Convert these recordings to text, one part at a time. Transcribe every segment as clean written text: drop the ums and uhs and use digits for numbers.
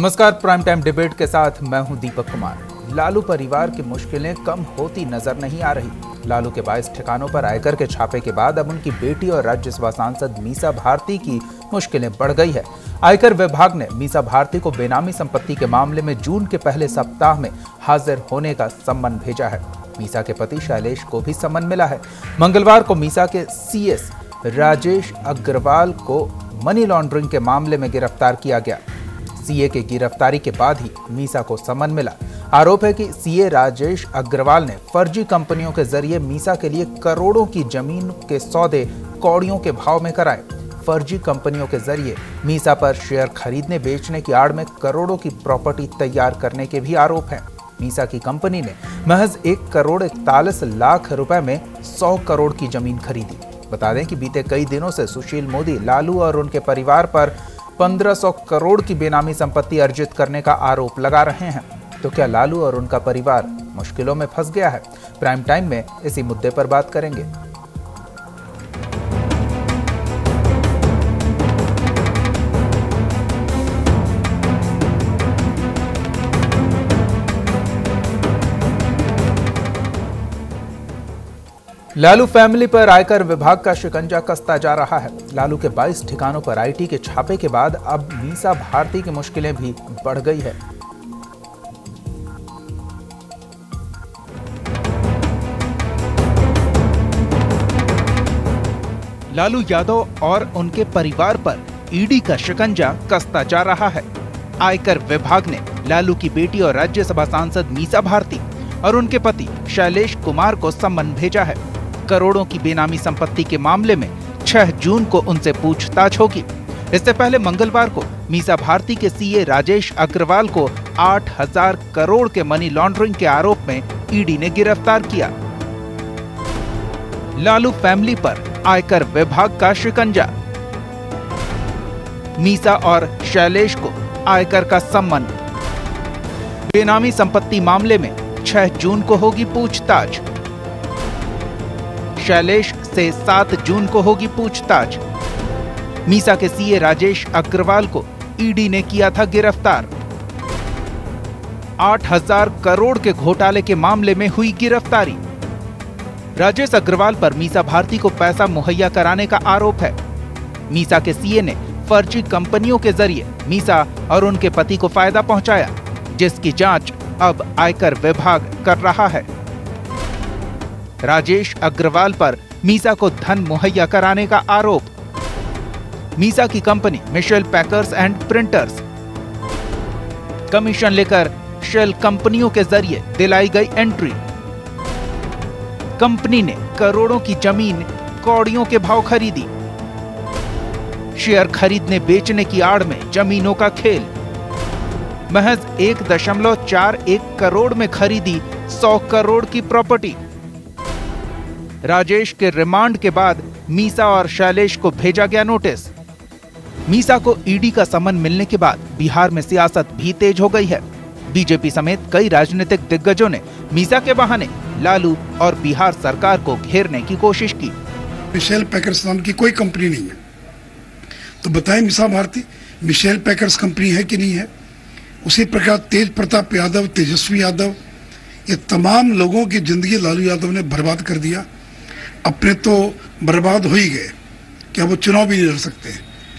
नमस्कार, prime time debate के साथ मैं हूं दीपक कुमार। लालू परिवार की मुश्किलें कम होती नजर नहीं आ रही। लालू के 22 ठिकानों पर आयकर के छापे के बाद अब उनकी बेटी और राज्यसभा सांसद मीसा भारती की मुश्किलें बढ़ गई है। आयकर विभाग ने मीसा भारती को बेनामी संपत्ति के मामले में जून के पहले सप्ताह में हाजिर होने का सम्मन भेजा है। मीसा के पति शैलेश को भी सम्मन मिला है। मंगलवार को मीसा के सीएस राजेश अग्रवाल को मनी लॉन्ड्रिंग के मामले में गिरफ्तार किया गया। सीए की गिरफ्तारी के बाद ही मीसा को सम्मन मिला। आरोप है कि सीए राजेश अग्रवाल ने फर्जी कंपनियों के जरिए मीसा के लिए करोड़ों की जमीन के सौदे कौड़ियों के भाव में कराए। फर्जी कंपनियों के जरिए मीसा पर शेयर खरीदने बेचने की आड़ में करोड़ों की प्रॉपर्टी तैयार करने के भी आरोप हैं। मीसा की कंपनी ने महज 1,41,00,000 रुपए में 100 करोड़ की जमीन खरीदी। बता दें कि बीते कई दिनों से सुशील मोदी लालू और उनके परिवार पर 1500 करोड़ की बेनामी संपत्ति अर्जित करने का आरोप लगा रहे हैं। तो क्या लालू और उनका परिवार मुश्किलों में फंस गया है? प्राइम टाइम में इसी मुद्दे पर बात करेंगे। लालू फैमिली पर आयकर विभाग का शिकंजा कसता जा रहा है। लालू के 22 ठिकानों पर आईटी के छापे के बाद अब मीसा भारती की मुश्किलें भी बढ़ गई है। लालू यादव और उनके परिवार पर ईडी का शिकंजा कसता जा रहा है। आयकर विभाग ने लालू की बेटी और राज्यसभा सांसद मीसा भारती और उनके पति शैलेश कुमार को सम्मन भेजा है। करोड़ों की बेनामी संपत्ति के मामले में 6 जून को उनसे पूछताछ होगी। इससे पहले मंगलवार को मीसा भारती के सीए राजेश अग्रवाल को 8,000 करोड़ के मनी लॉन्ड्रिंग के आरोप में ईडी ने गिरफ्तार किया। लालू फैमिली पर आयकर विभाग का शिकंजा। मीसा और शैलेश को आयकर का सम्मन। बेनामी संपत्ति मामले में 6 जून को होगी पूछताछ। शैलेश से 7 जून को होगी पूछताछ। मीसा के सीए राजेश अग्रवाल को ईडी ने किया था गिरफ्तार। 8,000 करोड़ के घोटाले के मामले में हुई गिरफ्तारी। राजेश अग्रवाल पर मीसा भारती को पैसा मुहैया कराने का आरोप है। मीसा के सीए ने फर्जी कंपनियों के जरिए मीसा और उनके पति को फायदा पहुंचाया, जिसकी जांच अब आयकर विभाग कर रहा है। राजेश अग्रवाल पर मीसा को धन मुहैया कराने का आरोप। मीसा की company Michel Packers and Printers commission लेकर शेल कंपनियों के जरिए दिलाई गई एंट्री। कंपनी ने करोड़ों की जमीन कौड़ियों के भाव खरीदी। शेयर खरीदने बेचने की आड़ में जमीनों का खेल। महज 1.41 करोड़ में खरीदी 100 करोड़ की प्रॉपर्टी। राजेश के रिमांड के बाद मीसा और शैलेश को भेजा गया नोटिस। मीसा को ईडी का सम्मन मिलने के बाद बिहार में सियासत भी तेज हो गई है। बीजेपी समेत कई राजनीतिक दिग्गजों ने मीसा के बहाने लालू और बिहार सरकार को घेरने की कोशिश की। मिशेल पैकर्स नाम की कोई कंपनी नहीं है, तो बताएं Misa Bharti Michel Packers company है कि नहीं है? उसी प्रकार तेज प्रताप यादव, तेजस्वी यादव, ये तमाम लोगों की जिंदगी लालू यादव ने बर्बाद कर दिया। अपने तो बर्बाद हो ही गए, क्या वो चुनाव भी नहीं लड़ सकते,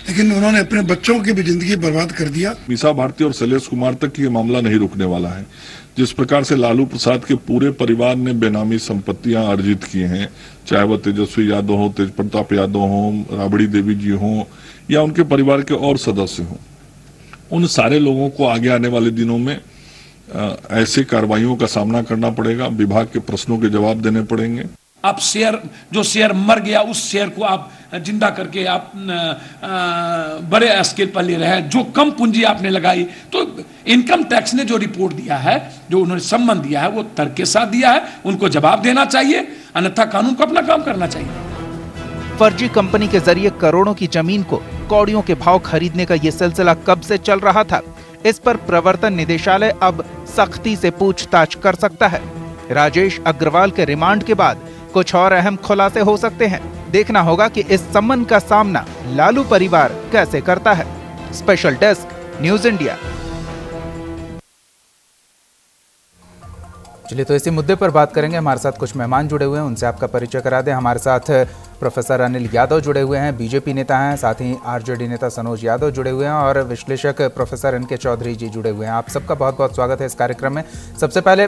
लेकिन उन्होंने अपने बच्चों की भी जिंदगी बर्बाद कर दिया। मीसा भारती और शैलेश कुमार तक ये मामला नहीं रुकने वाला है। जिस प्रकार से लालू प्रसाद के पूरे परिवार ने बेनामी संपत्तियां अर्जित की हैं, चाहे वह तेजस्वी यादव हो, तेज प्रताप यादव हो, राबड़ी देवी जी हो या उनके परिवार के और सदस्य हो, उन सारे लोगों को आगे आने वाले दिनों में ऐसे कार्रवाइयों का सामना करना पड़ेगा। विभाग के प्रश्नों के जवाब देने पड़ेंगे। आप जो शेयर मर गया उस शेयर को आप जिंदा करके आप बड़े स्केल पर ले रहे हैं। जो कम पूंजी आपने लगाई, तो इनकम टैक्स ने जो रिपोर्ट दिया है, जो उन्होंने सम्मन दिया है, वो तर्क के साथ दिया है। उनको जवाब देना चाहिए, अन्यथा कानून को अपना काम करना चाहिए। फर्जी कंपनी के जरिए करोड़ों की जमीन को कौड़ियों के भाव खरीदने का ये सिलसिला कब से चल रहा था? इस पर प्रवर्तन निदेशालय अब सख्ती से पूछताछ कर सकता है। राजेश अग्रवाल के रिमांड के बाद कुछ और अहम खुलासे हो सकते हैं। देखना होगा कि इस सम्मन का सामना लालू परिवार कैसे करता है। Special desk, news India. चलिए, तो इसी मुद्दे पर बात करेंगे। हमारे साथ कुछ मेहमान जुड़े हुए हैं, उनसे आपका परिचय करा दें। हमारे साथ प्रोफेसर अनिल यादव जुड़े हुए हैं, बीजेपी नेता हैं, साथ ही आरजेडी नेता सनोज यादव जुड़े हुए हैं और विश्लेषक प्रोफेसर एनके चौधरी जी जुड़े हुए हैं। आप सबका बहुत बहुत स्वागत है इस कार्यक्रम में। सबसे पहले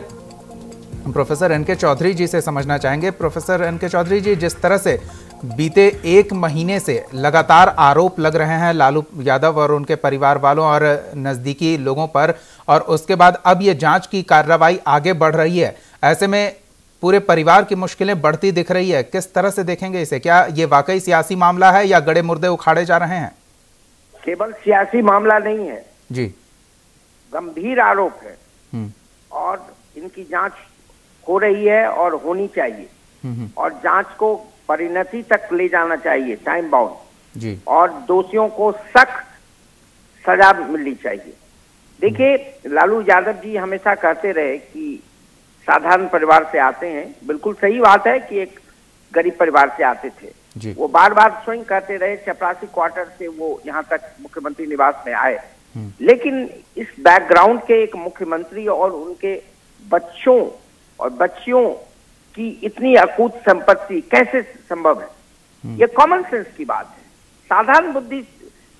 प्रोफेसर एनके चौधरी जी से समझना चाहेंगे। प्रोफेसर एनके चौधरी जी, जिस तरह से बीते 1 महीने से लगातार आरोप लग रहे हैं लालू यादव और उनके परिवार वालों और नज़दीकी लोगों पर, और उसके बाद अब ये जांच की कार्रवाई आगे बढ़ रही है, ऐसे में पूरे परिवार की मुश्किलें बढ़ती दिख रही है। किस तरह से देखेंगे इसे? क्या ये वाकई सियासी मामला है या गड़े मुर्दे उखाड़े जा रहे हैं? केवल सियासी मामला नहीं है जी, गंभीर आरोप है और इनकी जांच हो रही है और होनी चाहिए और जांच को परिणति तक ले जाना चाहिए, टाइम बाउंड जी, और दोषियों को सख्त सजा मिलनी चाहिए। देखिए, लालू यादव जी हमेशा कहते रहे कि साधारण परिवार से आते हैं। बिल्कुल सही बात है कि एक गरीब परिवार से आते थे जी। वो बार बार स्वयं कहते रहे, चपरासी क्वार्टर से वो यहाँ तक मुख्यमंत्री निवास में आए। लेकिन इस बैकग्राउंड के एक मुख्यमंत्री और उनके बच्चों और बच्चियों की इतनी अकूत संपत्ति कैसे संभव है? ये कॉमन सेंस की बात है। साधारण बुद्धि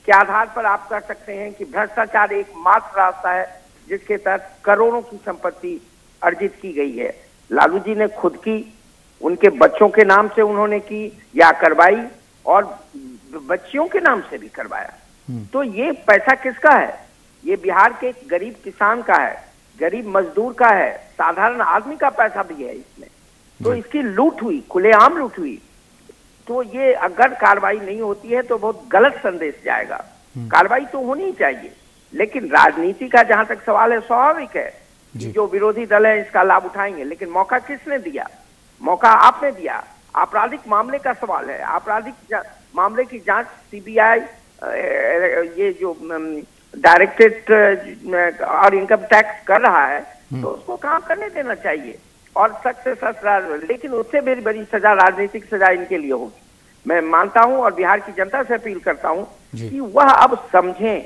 के आधार पर आप कह सकते हैं कि भ्रष्टाचार एकमात्र रास्ता है जिसके तहत करोड़ों की संपत्ति अर्जित की गई है। लालू जी ने खुद की, उनके बच्चों के नाम से उन्होंने की या करवाई और बच्चियों के नाम से भी करवाया। तो ये पैसा किसका है? ये बिहार के एक गरीब किसान का है, गरीब मजदूर का है, साधारण आदमी का पैसा भी है इसमें। तो इसकी लूट हुई, खुलेआम लूट हुई। तो ये अगर कार्रवाई नहीं होती है तो बहुत गलत संदेश जाएगा। कार्रवाई तो होनी चाहिए, लेकिन राजनीति का जहां तक सवाल है, स्वाभाविक है कि जो विरोधी दल है इसका लाभ उठाएंगे। लेकिन मौका किसने दिया? मौका आपने दिया। आपराधिक मामले का सवाल है, आपराधिक मामले की जांच सीबीआई, ये जो डायरेक्टरेट और इनकम टैक्स कर रहा है, तो उसको काम करने देना चाहिए और सख्त से सख्त, लेकिन उससे भी बड़ी सजा, राजनीतिक सजा इनके लिए होगी। मैं मानता हूं और बिहार की जनता से अपील करता हूं कि वह अब समझें,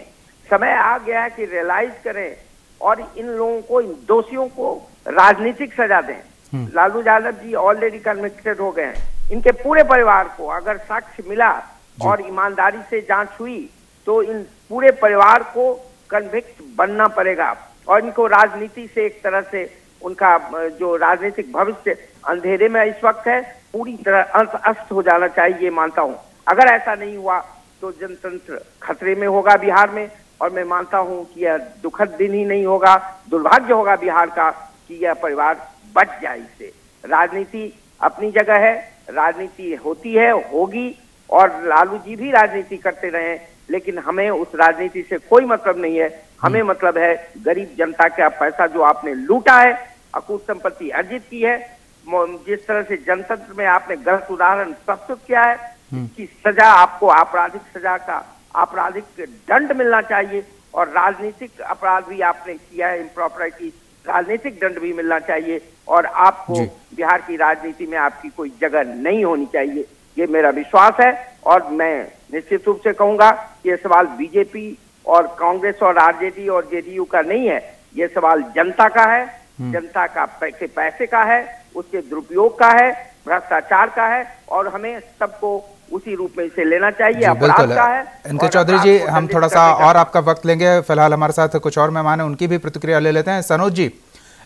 समय आ गया है कि रियलाइज करें और इन लोगों को, इन दोषियों को राजनीतिक सजा दें। लालू यादव जी ऑलरेडी कन्विक्टेड हो गए हैं। इनके पूरे परिवार को अगर साक्ष्य मिला और ईमानदारी से जांच हुई तो इन पूरे परिवार को कन्विक्ट बनना पड़ेगा और इनको राजनीति से एक तरह से उनका जो राजनीतिक भविष्य अंधेरे में इस वक्त है, पूरी तरह अस्त हो जाना चाहिए, ये मानता हूं। अगर ऐसा नहीं हुआ तो जनतंत्र खतरे में होगा बिहार में, और मैं मानता हूं कि यह दुखद दिन ही नहीं होगा, दुर्भाग्य होगा बिहार का कि यह परिवार बच जाए इससे। राजनीति अपनी जगह है, राजनीति होती है, होगी, और लालू जी भी राजनीति करते रहे, लेकिन हमें उस राजनीति से कोई मतलब नहीं है। हमें मतलब है गरीब जनता का पैसा जो आपने लूटा है, अकूत संपत्ति अर्जित की है, जिस तरह से जनतंत्र में आपने गलत उदाहरण प्रस्तुत किया है, इसकी सजा आपको, आपराधिक सजा का आपराधिक दंड मिलना चाहिए। और राजनीतिक अपराध भी आपने किया है, इम्प्रॉपरिटी, राजनीतिक दंड भी मिलना चाहिए और आपको बिहार की राजनीति में आपकी कोई जगह नहीं होनी चाहिए, ये मेरा विश्वास है। और मैं निश्चित रूप से कहूंगा कि ये सवाल बीजेपी और कांग्रेस और आरजेडी और जेडीयू का नहीं है, ये सवाल जनता का है, जनता का पैसे का है, उसके दुरुपयोग का है, भ्रष्टाचार का है, और हमें सबको उसी रूप में इसे लेना चाहिए। अपराध का है। इनके चौधरी जी, हम थोड़ा सा और आपका वक्त लेंगे, फिलहाल हमारे साथ कुछ और मेहमान हैं, उनकी भी प्रतिक्रिया ले लेते हैं। सनोज जी,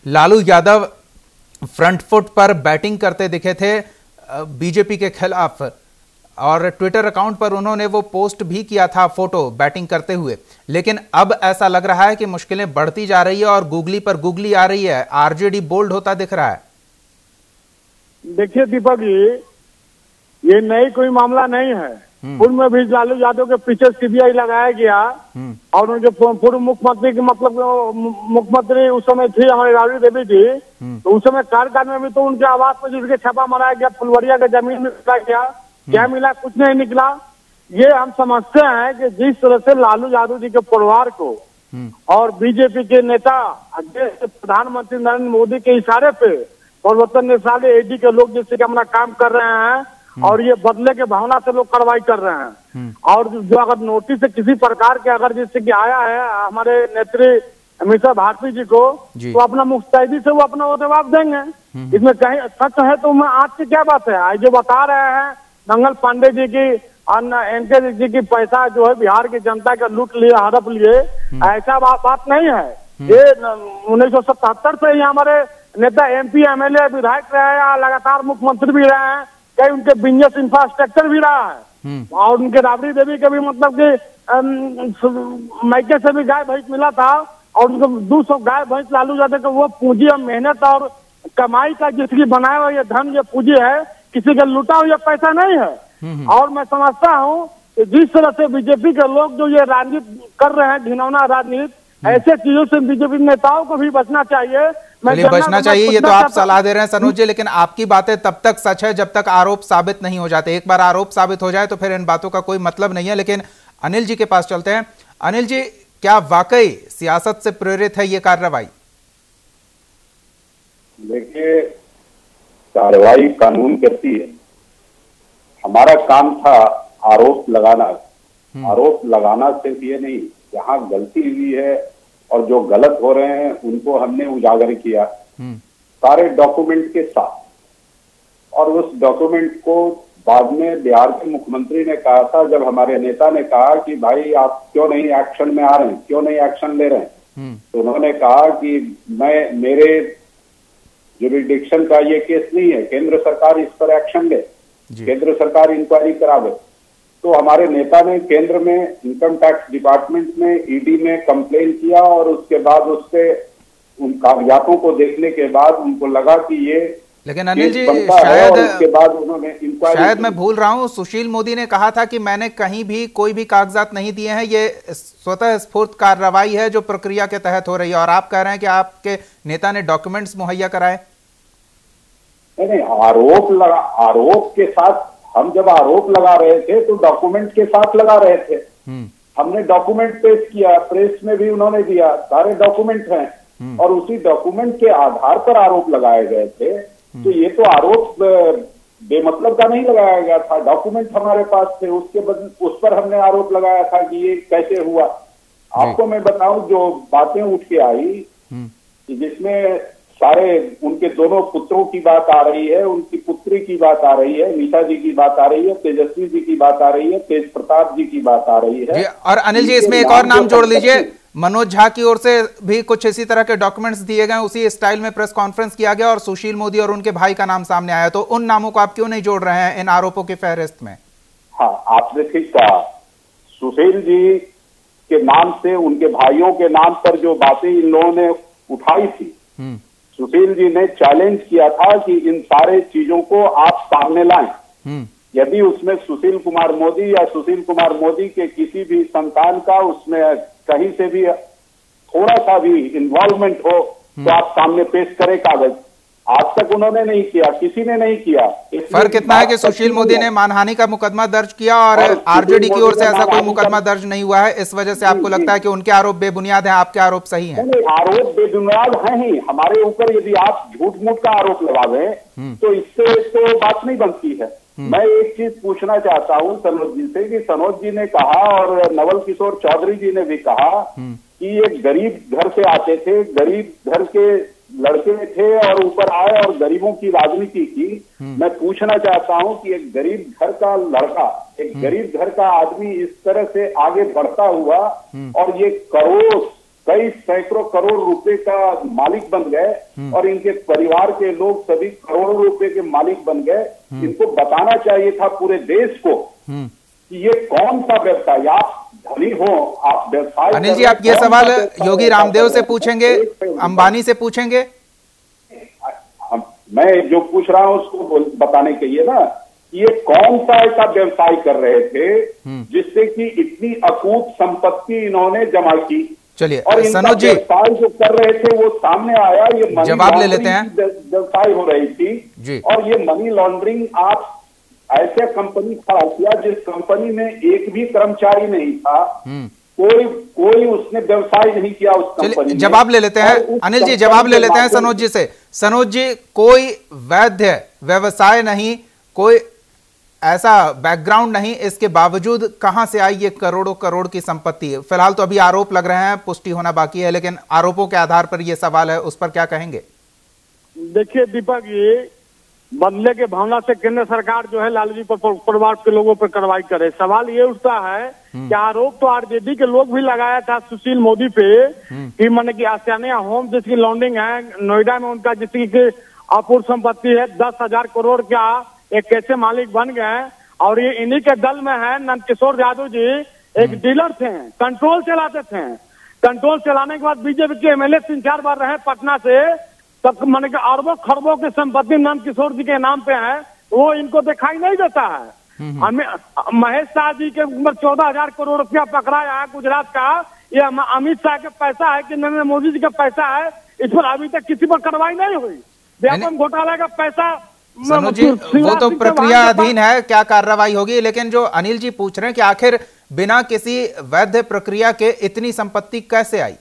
लालू यादव फ्रंट फुट पर बैटिंग करते दिखे थे बीजेपी के खिलाफ, और ट्विटर अकाउंट पर उन्होंने वो पोस्ट भी किया था, फोटो बैटिंग करते हुए, लेकिन अब ऐसा लग रहा है कि मुश्किलें बढ़ती जा रही है और गूगली पर गूगली आ रही है, आरजेडी बोल्ड होता दिख रहा है। देखिए दीपक जी, ये नई कोई मामला नहीं है। पूर्व में भी लालू यादव के पीछे सीबीआई लगाया गया और उनके पूर्व मुख्यमंत्री की, मतलब मुख्यमंत्री उस समय थी हमारी राबड़ी देवी जी, तो उस समय कार्यकाल में भी तो उनके आवास पर जिसके छापा मारा गया, फुलवरिया के जमीन में गया, क्या मिला? कुछ नहीं निकला। ये हम समझते हैं कि जिस तरह से लालू यादव जी के परिवार को और बीजेपी के नेता प्रधानमंत्री नरेंद्र मोदी के इशारे पे परिवर्तन निशाले ईडी के लोग जिससे कि अपना काम कर रहे हैं और ये बदले के भावना से लोग कार्रवाई कर रहे हैं, और जो अगर नोटिस से किसी प्रकार के अगर जिससे कि आया है, हमारे नेत्री मीसा भारती जी को, तो अपना मुस्तैदी से वो अपना वो जवाब देंगे। इसमें कहीं सच है तो मैं आज की क्या बात है, आज जो बता रहे हैं मंगल पांडे जी की एनके जी की पैसा जो है बिहार की जनता का लूट लिया, हड़प लिए, ऐसा बात नहीं है। ये 1977 से ही हमारे नेता MP MLA विधायक रहे हैं, लगातार मुख्यमंत्री भी रहे हैं, कई उनके बिजनेस इंफ्रास्ट्रक्चर भी रहा है, और उनके राबड़ी देवी के भी मतलब कि मैके से भी गाय भैंस मिला था, और उनको 200 गाय भैंस लालू यादव को वो पूंजी और मेहनत और कमाई का जिसकी बनाया हुआ ये धन, ये पूंजी है, किसी का लूटा हुआ पैसा नहीं है। और मैं समझता हूँ कि जिस तरह से बीजेपी के लोग जो ये राजनीति कर रहे हैं, घिनौना राजनीति, ऐसे चीजों से बीजेपी नेताओं को भी बचना चाहिए। बचना चाहिए, ये तो आप सलाह दे रहे हैं सनोज जी, लेकिन आपकी बातें तब तक सच है जब तक आरोप साबित नहीं हो जाते। एक बार आरोप साबित हो जाए तो फिर इन बातों का कोई मतलब नहीं है। लेकिन अनिल जी के पास चलते हैं। अनिल जी, क्या वाकई सियासत से प्रेरित है ये कार्रवाई? देखिए, कार्रवाई कानून करती है, हमारा काम था आरोप लगाना। आरोप लगाना सिर्फ ये नहीं, जहां गलती हुई है और जो गलत हो रहे हैं उनको हमने उजागर किया सारे डॉक्यूमेंट के साथ। और उस डॉक्यूमेंट को बाद में बिहार के मुख्यमंत्री ने कहा था, जब हमारे नेता ने कहा कि भाई आप क्यों नहीं एक्शन में आ रहे हैं, क्यों नहीं एक्शन ले रहे हैं, तो उन्होंने कहा कि मेरे जुरिडिक्शन का ये केस नहीं है, केंद्र सरकार इस पर एक्शन ले, केंद्र सरकार इंक्वायरी करावे। तो हमारे नेता ने केंद्र में इनकम टैक्स डिपार्टमेंट में ईडी में कंप्लेन किया, और उसके बाद उससे उन कागजातों को देखने के बाद उनको लगा कि ये, लेकिन अनिल जी उसके बाद उन्होंने शायद मैं भूल रहा हूं, सुशील मोदी ने कहा था कि मैंने कहीं भी कोई भी कागजात नहीं दिए हैं, ये स्वतः स्फूर्त कार्रवाई है जो प्रक्रिया के तहत हो रही है, और आप कह रहे हैं कि आपके नेता ने डॉक्यूमेंट्स मुहैया कराए। नहीं, आरोप के साथ, हम जब आरोप लगा रहे थे तो डॉक्यूमेंट के साथ लगा रहे थे। हमने डॉक्यूमेंट पेश किया, प्रेस में भी उन्होंने दिया, सारे डॉक्यूमेंट हैं, और उसी डॉक्यूमेंट के आधार पर आरोप लगाए गए थे। तो ये तो आरोप बेमतलब का नहीं लगाया गया था, डॉक्यूमेंट हमारे पास थे, उस पर हमने आरोप लगाया था कि ये कैसे हुआ। आपको मैं बताऊं, जो बातें उठ के आई जिसमें सारे उनके दोनों पुत्रों की बात आ रही है, उनकी पुत्री की बात आ रही है, मीसा जी की बात आ रही है, तेजस्वी जी की बात आ रही है, तेज प्रताप जी की बात आ रही है। और अनिल जी, इसमें एक और नाम जोड़ लीजिए, मनोज झा की ओर से भी कुछ इसी तरह के डॉक्यूमेंट्स दिए गए, उसी स्टाइल में प्रेस कॉन्फ्रेंस किया गया, और सुशील मोदी और उनके भाई का नाम सामने आया। तो उन नामों को आप क्यों नहीं जोड़ रहे हैं इन आरोपों की फहरिस्त में? हाँ, आपने ठीक कहा। सुशील जी के नाम से, उनके भाइयों के नाम पर जो बातें इन लोगों ने उठाई थी, सुशील जी ने चैलेंज किया था कि इन सारे चीजों को आप सामने लाएं। यदि उसमें सुशील कुमार मोदी या सुशील कुमार मोदी के किसी भी संतान का उसमें कहीं से भी थोड़ा सा भी इन्वॉल्वमेंट हो तो आप सामने पेश करें कागज। आज तक उन्होंने नहीं किया, किसी ने नहीं किया। फर्क इतना है कि सुशील मोदी ने मानहानि का मुकदमा दर्ज किया और आरजेडी की ओर से ऐसा कोई मुकदमा दर्ज नहीं हुआ है। इस वजह से आपको लगता है कि उनके आरोप बेबुनियाद हैं, आपके आरोप सही हैं? आरोप बेबुनियाद हैं ही। हमारे ऊपर यदि आप झूठ मूठ का आरोप लगावें तो इससे तो बात नहीं बनती है। मैं एक चीज पूछना चाहता हूं सनोज जी से कि सनोज जी ने कहा और नवल किशोर चौधरी जी ने भी कहा कि ये गरीब घर से आते थे, गरीब घर के लड़के थे और ऊपर आए और गरीबों की राजनीति की। मैं पूछना चाहता हूं कि एक गरीब घर का लड़का, एक गरीब घर का आदमी इस तरह से आगे बढ़ता हुआ और ये करोड़, कई सैकड़ों करोड़ रुपए का मालिक बन गए और इनके परिवार के लोग सभी करोड़ों रुपए के मालिक बन गए। इनको बताना चाहिए था पूरे देश को कि ये कौन सा व्यवसाय, आप धनी हो, आप व्यवसाय। अनिल जी, आप ये सवाल योगी रामदेव से पूछेंगे, अंबानी से पूछेंगे? मैं जो पूछ रहा हूं उसको बताने के लिए ना, ये कौन सा ऐसा व्यवसाय कर रहे थे जिससे कि इतनी अकूत संपत्ति इन्होंने जमा की। चलिए, और सनोज जी जो कर रहे थे वो सामने आया, ये जवाब ले लेते हैं। व्यवसाय हो रही थी जी। और ये मनी लॉन्ड्रिंग आप ऐसे कंपनी खड़ा किया जिस कंपनी में एक भी कर्मचारी नहीं था, कोई उसने व्यवसाय नहीं किया उस कंपनी में। जवाब ले लेते हैं अनिल जी, जवाब ले लेते हैं सनोज जी से। सनोज जी, कोई वैध व्यवसाय नहीं, कोई ऐसा बैकग्राउंड नहीं, इसके बावजूद कहां से आई ये करोड़ों करोड़ की संपत्ति? फिलहाल तो अभी आरोप लग रहे हैं, पुष्टि होना बाकी है, लेकिन आरोपों के आधार पर ये सवाल है, उस पर क्या कहेंगे? देखिए दीपक, ये बदले के भावना से केंद्र सरकार जो है लालू जी परिवार के लोगों पर कार्रवाई करे। सवाल ये उठता है कि आरोप तो आरजेडी के लोग भी लगाया था सुशील मोदी पे कि माने कि आसियाना होम जिसकी लॉन्डिंग है, नोएडा में उनका जिसकी अपूर्व संपत्ति है 10,000 करोड़ का, एक कैसे मालिक बन गए। और ये इन्हीं के दल में है नंदकिशोर यादव जी, एक डीलर थे, कंट्रोल चलाते थे। कंट्रोल चलाने के बाद बीजेपी के एमएलए 3-4 बार रहे पटना से, तब माने कि अरबों खरबों की संपत्ति नंदकिशोर जी के नाम पे है, वो इनको दिखाई नहीं देता है। महेश शाह जी के 14,000 करोड़ रुपया पकड़ाया है गुजरात का, ये अमित शाह का पैसा है कि नरेंद्र मोदी जी का पैसा है, इस पर अभी तक किसी पर कार्रवाई नहीं हुई। व्यापम घोटाला का पैसा सनोज जी, वो तो प्रक्रिया अधीन है, क्या कार्रवाई होगी। लेकिन जो अनिल जी पूछ रहे हैं कि आखिर बिना किसी वैध प्रक्रिया के इतनी संपत्ति कैसे आई?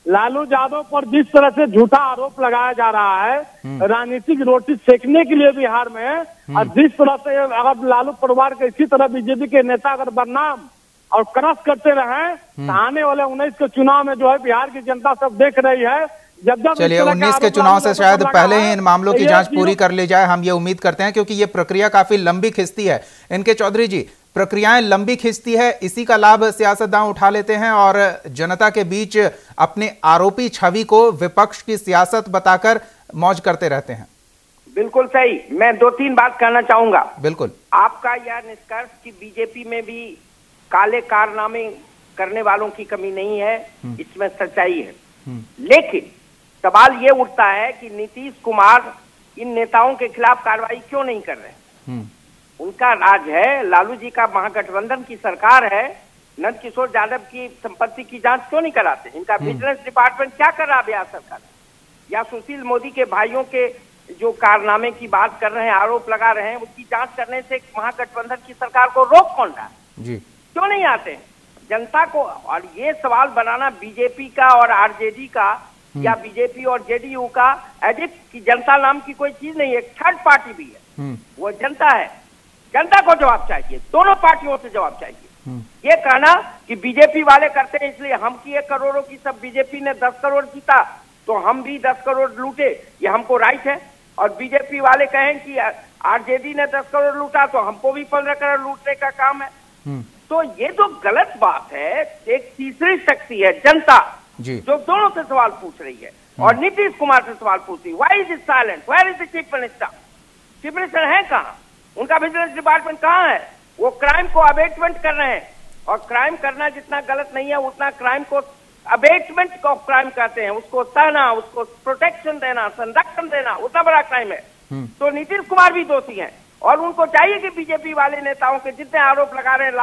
लालू यादव पर जिस तरह से झूठा आरोप लगाया जा रहा है, राजनीतिक रोटी सेकने के लिए बिहार में, और जिस तरह से अगर लालू परिवार के इसी तरह बीजेपी के नेता अगर बदनाम और क्रश करते रहे, तो आने वाले 19 के चुनाव में जो है बिहार की जनता सब देख रही है। जब चलिए 19 के चुनाव से शायद पहले ही इन मामलों की जांच पूरी कर ली जाए, हम ये उम्मीद करते हैं, क्योंकि ये प्रक्रिया काफी लंबी खिंचती है। इनके चौधरी जी, प्रक्रियाएं लंबी खिंचती है, इसी का लाभ सियासतदान उठा लेते हैं और जनता के बीच अपने आरोपी छवि को विपक्ष की सियासत बताकर मौज करते रहते हैं। बिल्कुल सही। मैं 2-3 बात कहना चाहूंगा। बिल्कुल। आपका यह निष्कर्ष कि बीजेपी में भी काले कारनामे करने वालों की कमी नहीं है, इसमें सच्चाई है। लेकिन सवाल ये उठता है कि नीतीश कुमार इन नेताओं के खिलाफ कार्रवाई क्यों नहीं कर रहे? उनका राज है, लालू जी का महागठबंधन की सरकार है, नंदकिशोर यादव की संपत्ति की जांच क्यों नहीं कराते? इनका विजिलेंस डिपार्टमेंट क्या कर रहा बिहार सरकार? या सुशील मोदी के भाइयों के जो कारनामे की बात कर रहे हैं, आरोप लगा रहे हैं, उसकी जांच करने से महागठबंधन की सरकार को रोक कौन रहा है? जी क्यों नहीं आते हैं जनता को? और ये सवाल बनाना बीजेपी का और आरजेडी का या बीजेपी और जेडीयू का एज इफ की जनता नाम की कोई चीज नहीं है, एक थर्ड पार्टी भी है, वो जनता है। जनता को जवाब चाहिए, दोनों पार्टियों से जवाब चाहिए। ये कहना कि बीजेपी वाले करते हैं इसलिए हम किए करोड़ों की, सब बीजेपी ने 10 करोड़ जीता तो हम भी 10 करोड़ लूटे, ये हमको राइट है। और बीजेपी वाले कहें कि आरजेडी ने 10 करोड़ लूटा तो हमको भी 15 करोड़ लूटने का काम है, तो ये तो गलत बात है। एक तीसरी शक्ति है जनता जो दोनों से सवाल पूछ रही है और नीतीश कुमार से सवाल पूछ रही है। Why is it silent? Where is the chief minister? Chief minister है कहाँ? उनका विजिलेंस डिपार्टमेंट कहाँ है? वो क्राइम को अबेटमेंट कर रहे हैं, और क्राइम करना जितना गलत नहीं है उतना क्राइम को अबेटमेंट को क्राइम कहते हैं। उसको सहना, उसको प्रोटेक्शन देना, संरक्षण देना, उतना बड़ा क्राइम है। तो नीतीश कुमार भी दोषी हैं और उनको चाहिए कि बीजेपी वाले नेताओं के जितने आरोप लगा रहे हैं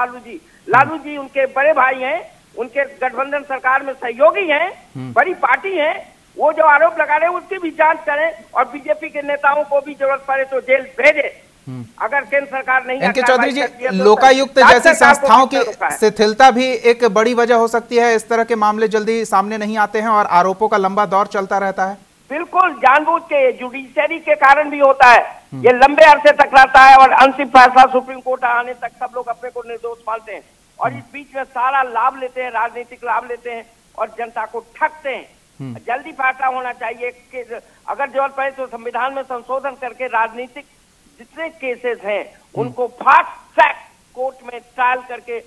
लालू जी उनके बड़े भाई हैं, उनके गठबंधन सरकार में सहयोगी हैं, बड़ी पार्टी है, वो जो आरोप लगा रहे हैं उसकी भी जांच करें और बीजेपी के नेताओं को भी जरूरत पड़े तो जेल भेजे। अगर केंद्र सरकार नहीं, इनके चौधरी जी, लोकायुक्त जैसी संस्थाओं की शिथिलता भी एक बड़ी वजह हो सकती है, इस तरह के मामले जल्दी सामने नहीं आते हैं और आरोपों का लंबा दौर चलता रहता है। बिल्कुल, जानबूझ के जुडिशरी के कारण भी होता है, ये लंबे अरसे तक रहता है और अंतिम फैसला सुप्रीम कोर्ट आने तक सब लोग अपने को निर्दोष मानते हैं और इस बीच में सारा लाभ लेते हैं, राजनीतिक लाभ लेते हैं और जनता को ठगते हैं। जल्दी फैसला होना चाहिए कि अगर जरूरत पड़े तो संविधान में संशोधन करके राजनीतिक जितने केसेस हैं उनको फास्ट ट्रैक कोर्ट में ट्रायल करके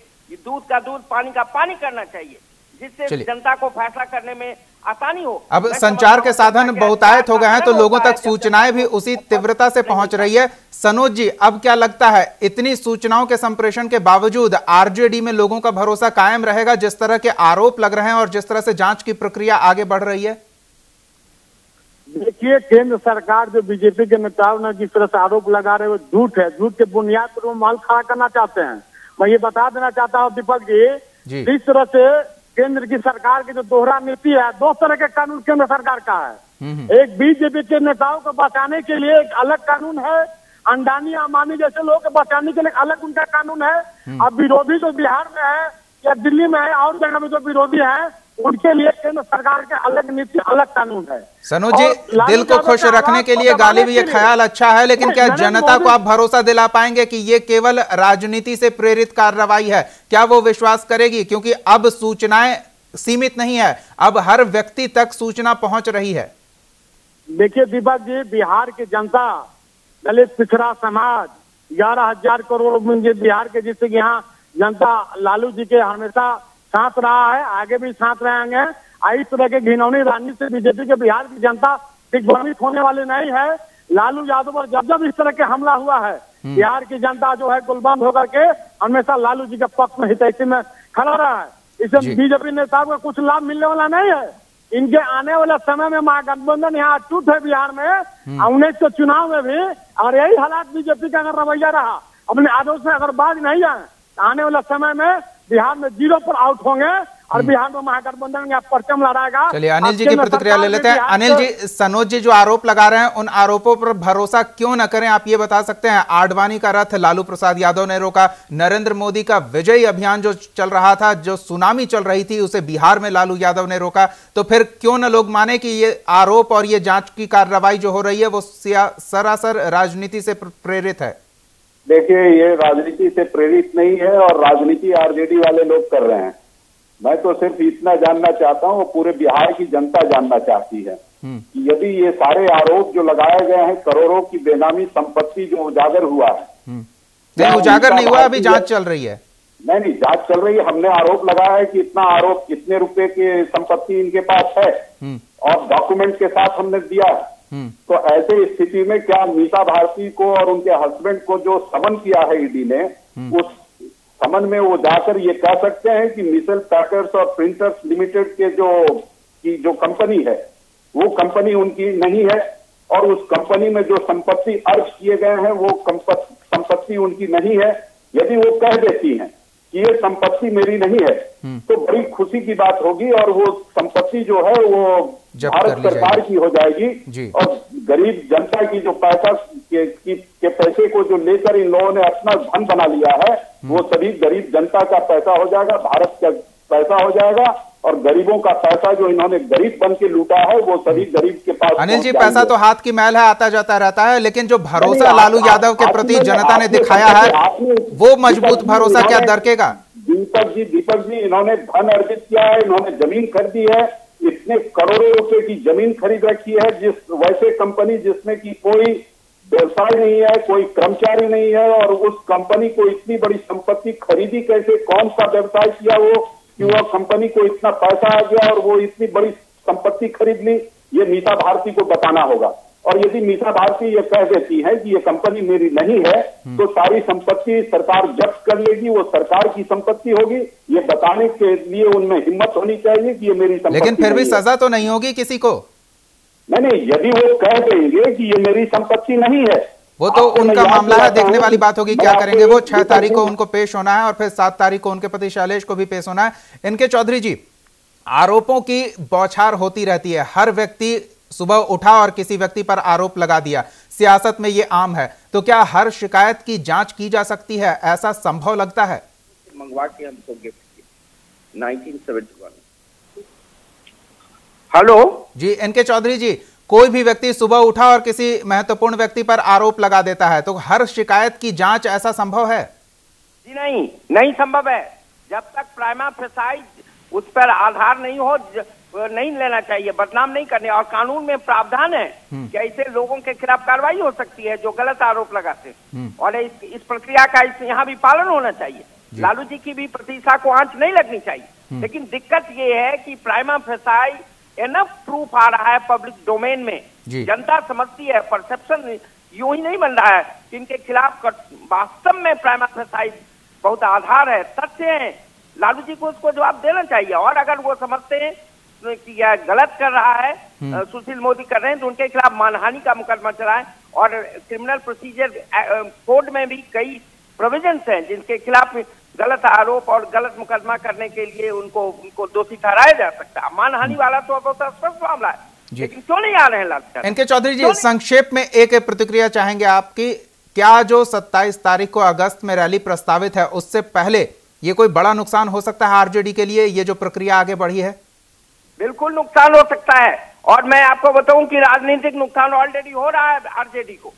दूध का दूध, पानी का पानी करना चाहिए, जिससे जनता को फैसला करने में आसानी हो। अब संचार के साधन बहुतायत हो गए हैं तो लोगों तक सूचनाएं भी उसी तीव्रता से पहुंच रही है। सनोज जी, अब क्या लगता है इतनी सूचनाओं के संप्रेषण के बावजूद आरजेडी में लोगों का भरोसा कायम रहेगा, जिस तरह के आरोप लग रहे हैं और जिस तरह से जांच की प्रक्रिया आगे बढ़ रही है? देखिए, केंद्र सरकार जो बीजेपी के नेताओं ने जिस तरह से आरोप लगा रहे हैं वो झूठ है, झूठ के बुनियाद पर वो माल खड़ा करना चाहते हैं। मैं ये बता देना चाहता हूँ दीपक जी, जिस तरह से केंद्र की सरकार की जो दोहरा नीति है, 2 तरह के कानून केंद्र सरकार का है। एक बीजेपी के नेताओं को बचाने के लिए एक अलग कानून है, अंडानी अंबानी जैसे लोग को बचाने के लिए अलग उनका कानून है। अब विरोधी जो बिहार में है या दिल्ली में है और जगह में जो विरोधी है उनके लिए केंद्र सरकार के अलग नीति, अलग कानून है। सनोज जी, दिल को खुश रखने के लिए गालिब ये ख्याल अच्छा है, लेकिन क्या जनता को आप भरोसा दिला पाएंगे कि ये केवल राजनीति से प्रेरित कार्रवाई है? क्या वो विश्वास करेगी? क्योंकि अब सूचनाएं सीमित नहीं है, अब हर व्यक्ति तक सूचना पहुंच रही है। देखिए दीपक जी, बिहार की जनता, दलित पिछड़ा समाज, 11,000 करोड़ बिहार के, जिससे यहाँ जनता लालू जी के हमेशा साथ रहा है, आगे भी साथ रहेंगे। इस तरह के घिनौनी राजनीति से बीजेपी के बिहार की जनता दिग्भ्रमित होने वाली नहीं है। लालू यादव पर जब जब इस तरह के हमला हुआ है, बिहार की जनता जो है गुलबंद होकर के हमेशा लालू जी के पक्ष में, हितैषी में खड़ा रहा है। इससे बीजेपी नेताओं को कुछ लाभ मिलने वाला नहीं है। इनके आने वाले समय में महागठबंधन यहाँ अटूट है बिहार में। 19 के चुनाव में भी अगर यही हालात बीजेपी का अगर रवैया रहा, अपने आदर्श से अगर बाज नहीं आए, आने वाले समय में बिहार में 0 पर आउट होंगे और बिहार में महागठबंधन का परचम लहराएगा। चलिए अनिल जी की प्रतिक्रिया ले लेते हैं। अनिल जी, सनोज जी जो आरोप लगा रहे हैं, उन आरोपों पर भरोसा क्यों न करें, आप ये बता सकते हैं? आडवाणी का रथ लालू प्रसाद यादव ने रोका, नरेंद्र मोदी का विजयी अभियान जो चल रहा था, जो सुनामी चल रही थी, उसे बिहार में लालू यादव ने रोका, तो फिर क्यों न लोग माने कि ये आरोप और ये जांच की कार्रवाई जो हो रही है वो सरासर राजनीति से प्रेरित है? देखिए, ये राजनीति से प्रेरित नहीं है और राजनीति आरजेडी वाले लोग कर रहे हैं। मैं तो सिर्फ इतना जानना चाहता हूँ, पूरे बिहार की जनता जानना चाहती है कि यदि ये सारे आरोप जो लगाए गए हैं, करोड़ों की बेनामी संपत्ति जो उजागर हुआ है, नहीं उजागर नहीं हुआ, अभी जांच चल रही है। नहीं, जांच चल रही है। हमने आरोप लगाया है कि इतना आरोप, इतने रुपए की संपत्ति इनके पास है और डॉक्यूमेंट के साथ हमने दिया है। तो ऐसे स्थिति में क्या मीसा भारती को और उनके हस्बैंड को जो समन किया है ईडी ने, उस समन में वो जाकर ये कह सकते हैं कि मिशेल पैकर्स और प्रिंटर्स लिमिटेड के जो कंपनी है, वो कंपनी उनकी नहीं है और उस कंपनी में जो संपत्ति अर्ज किए गए हैं वो संपत्ति उनकी नहीं है। यदि वो कह देती हैं कि ये संपत्ति मेरी नहीं है, तो बड़ी खुशी की बात होगी और वो संपत्ति जो है वो भारत सरकार की हो जाएगी और गरीब जनता की जो पैसा के पैसे को जो लेकर इन लोगों ने अपना धन बना लिया है, वो सभी गरीब जनता का पैसा हो जाएगा, भारत का पैसा हो जाएगा और गरीबों का पैसा जो इन्होंने गरीब बन के लूटा है वो सभी गरीब के पास। अनिल जी, पैसा तो हाथ की मैल है, आता जाता रहता है, लेकिन जो भरोसा लालू यादव के प्रति जनता ने दिखाया है, वो मजबूत भरोसा क्या दरकेगा? दीपक जी, इन्होंने धन अर्जित किया है, इन्होंने जमीन खरीदी है, इतने करोड़ों रुपए की जमीन खरीद रखी है, वैसे कंपनी जिसमें की कोई व्यवसाय नहीं है, कोई कर्मचारी नहीं है, और उस कंपनी को इतनी बड़ी संपत्ति खरीदी कैसे, कौन सा व्यवसाय किया वो कि वह कंपनी को इतना पैसा आ गया और वो इतनी बड़ी संपत्ति खरीद ली, ये मीसा भारती को बताना होगा। और यदि मीसा भारती ये कह देती है कि ये कंपनी मेरी नहीं है, तो सारी संपत्ति सरकार जब्त कर लेगी, वो सरकार की संपत्ति होगी। ये बताने के लिए उनमें हिम्मत होनी चाहिए कि ये मेरी संपत्ति। लेकिन फिर भी सजा तो नहीं होगी किसी को? नहीं, यदि वो कह देंगे कि ये मेरी संपत्ति नहीं है, वो तो उनका मामला है, देखने वाली बात होगी क्या करेंगे वो। 6 तारीख को उनको पेश होना है और फिर 7 तारीख को उनके पति शैलेश को भी पेश होना है। इनके चौधरी जी, आरोपों की बौछार होती रहती है, हर व्यक्ति सुबह उठा और किसी व्यक्ति पर आरोप लगा दिया, सियासत में ये आम है, तो क्या हर शिकायत की जांच की जा सकती है? ऐसा संभव लगता है? मंगवा के हमको गिफ्ट किया 1971। हेलो जी, इनके चौधरी जी, कोई भी व्यक्ति सुबह उठा और किसी महत्वपूर्ण व्यक्ति पर आरोप लगा देता है, तो हर शिकायत की जांच ऐसा संभव है? जी नहीं संभव है। जब तक प्राइमा फेसाई उस पर आधार नहीं हो, नहीं लेना चाहिए, बदनाम नहीं करने। और कानून में प्रावधान है कि ऐसे लोगों के खिलाफ कार्रवाई हो सकती है जो गलत आरोप लगाते हैं, और इस प्रक्रिया का यहाँ भी पालन होना चाहिए। लालू जी की भी प्रतिष्ठा को आंच नहीं लगनी चाहिए। लेकिन दिक्कत ये है कि प्राइमा फेसाई एनफ प्रूफ आ रहा है पब्लिक डोमेन में, जनता समझती है, परसेप्शन यूं ही नहीं बन रहा है कि इनके खिलाफ वास्तव में प्राइमा फेसाई बहुत आधार है, तथ्य है। लालू जी को उसको जवाब देना चाहिए। और अगर वो समझते हैं कि यह गलत कर रहा है, सुशील मोदी कर रहे हैं, तो उनके खिलाफ मानहानि का मुकदमा चलाएं। और क्रिमिनल प्रोसीजर कोड में भी कई प्रोविजंस हैं जिनके खिलाफ गलत आरोप और गलत मुकदमा करने के लिए उनको दोषी ठहराया जा सकता है। मानहानि वाला तो बहुत स्पष्ट मामला है, लेकिन क्यों नहीं आ रहे हैं लालू? इनके चौधरी जी, संक्षेप में एक प्रतिक्रिया चाहेंगे आपकी। क्या जो 27 तारीख को अगस्त में रैली प्रस्तावित है, उससे पहले ये कोई बड़ा नुकसान हो सकता है आरजेडी के लिए, ये जो प्रक्रिया आगे बढ़ी है? बिल्कुल नुकसान हो सकता है। और मैं आपको बताऊं कि राजनीतिक नुकसान ऑलरेडी हो रहा है आरजेडी को।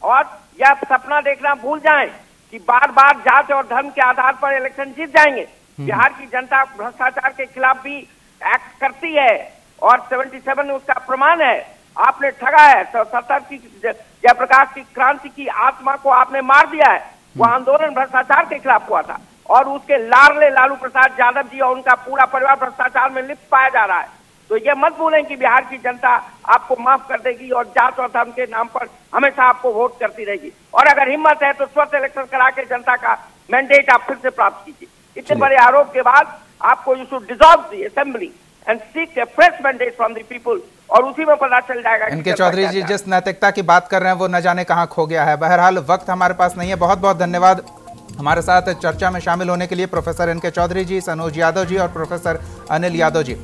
और यह सपना देखना भूल जाएं कि बार बार जात और धर्म के आधार पर इलेक्शन जीत जाएंगे। बिहार की जनता भ्रष्टाचार के खिलाफ भी एक्ट करती है और 77 में उसका प्रमाण है। आपने ठगा है, 70 की जयप्रकाश की क्रांति की आत्मा को आपने मार दिया है। वो आंदोलन भ्रष्टाचार के खिलाफ हुआ था और उसके लाडले लालू प्रसाद यादव जी और उनका पूरा परिवार भ्रष्टाचार में लिप्त पाया जा रहा है। तो ये मत भूलें कि बिहार की जनता आपको माफ कर देगी और जात और धर्म के नाम पर हमेशा आपको वोट करती रहेगी। और अगर हिम्मत है तो स्वतः इलेक्शन करा के जनता का मैंडेट आप फिर से प्राप्त कीजिए। इतने बड़े आरोप के बाद आपको you should dissolve the assembly and seek A fresh mandate from the people, और उसी में पता चल जाएगा। इनके चौधरी जी जिस नैतिकता की बात कर रहे हैं वो न जाने कहां खो गया है। बहरहाल वक्त हमारे पास नहीं है। बहुत बहुत धन्यवाद हमारे साथ चर्चा में शामिल होने के लिए प्रोफेसर इनके चौधरी जी, सनोज यादव जी और प्रोफेसर अनिल यादव जी।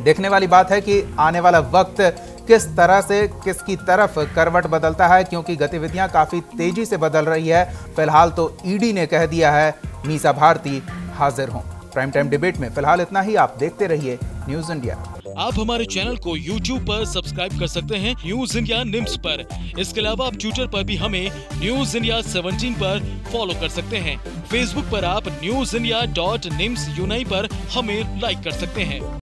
देखने वाली बात है कि आने वाला वक्त किस तरह से किसकी तरफ करवट बदलता है, क्योंकि गतिविधियां काफी तेजी से बदल रही है। फिलहाल तो ईडी ने कह दिया है मीसा भारती हाजिर हों। प्राइम टाइम डिबेट में फिलहाल इतना ही। आप देखते रहिए न्यूज इंडिया। आप हमारे चैनल को YouTube पर सब्सक्राइब कर सकते हैं न्यूज इंडिया निम्स पर। इसके अलावा आप ट्विटर पर भी हमें न्यूज इंडिया 17 पर फॉलो कर सकते हैं। फेसबुक पर आप newsindia.nimsuni पर हमें लाइक कर सकते हैं।